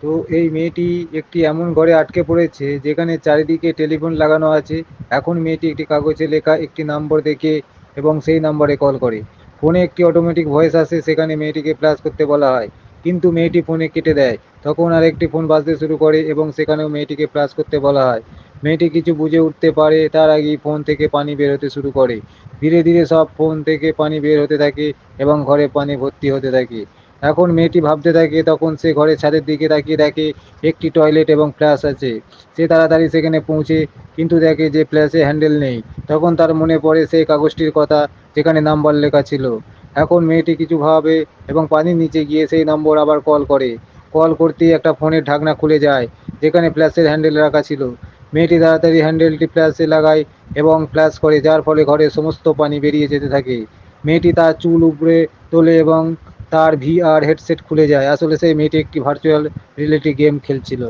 তো এই মেয়েটি একটি এমন ঘরে আটকে পড়েছে যেখানে চারিদিকে টেলিফোন লাগানো আছে। এখন মেয়েটি একটি কাগজে লেখা একটি নম্বর দেখে এবং সেই নম্বরে কল করে। ফোনে একটি অটোমেটিক ভয়েস আসে, সেখানে মেয়েটিকে প্লাস করতে বলা হয়, কিন্তু মেয়েটি ফোনে কেটে দেয়। তখন আরেকটি ফোন বাজতে শুরু করে এবং সেখানেও মেয়েটিকে প্লাস করতে বলা হয়। মেয়েটি কিছু বুঝে উঠতে পারে তার আগেই ফোন থেকে পানি বের হতে শুরু করে। ধীরে ধীরে সব ফোন থেকে পানি বের হতে থাকে এবং ঘরে পানি ভর্তি হতে থাকে। এখন মেয়েটি ভাবতে থাকে, তখন সে ঘরের ছাদের দিকে তাকিয়ে দেখে একটি টয়লেট এবং ফ্ল্যাশ আছে। সে তাড়াতাড়ি সেখানে পৌঁছে, কিন্তু দেখে যে ফ্ল্যাশে হ্যান্ডেল নেই। তখন তার মনে পড়ে সেই কাগজটির কথা যেখানে নাম্বার লেখা ছিল। এখন মেয়েটি কিছু ভাবে এবং পানির নিচে গিয়ে সেই নম্বর আবার কল করে। কল করতেই একটা ফোনের ঢাকনা খুলে যায় যেখানে ফ্ল্যাশের হ্যান্ডেল রাখা ছিল। মেয়েটি তাড়াতাড়ি হ্যান্ডেলটি ফ্ল্যাশে লাগায় এবং ফ্ল্যাশ করে, যার ফলে ঘরের সমস্ত পানি বেরিয়ে যেতে থাকে। মেয়েটি তার চুল উপড়ে তোলে এবং তার ভিআর হেডসেট খুলে যায়। আসলে সেই মেয়েটি একটি ভার্চুয়াল রিয়েলিটি গেম খেলছিল।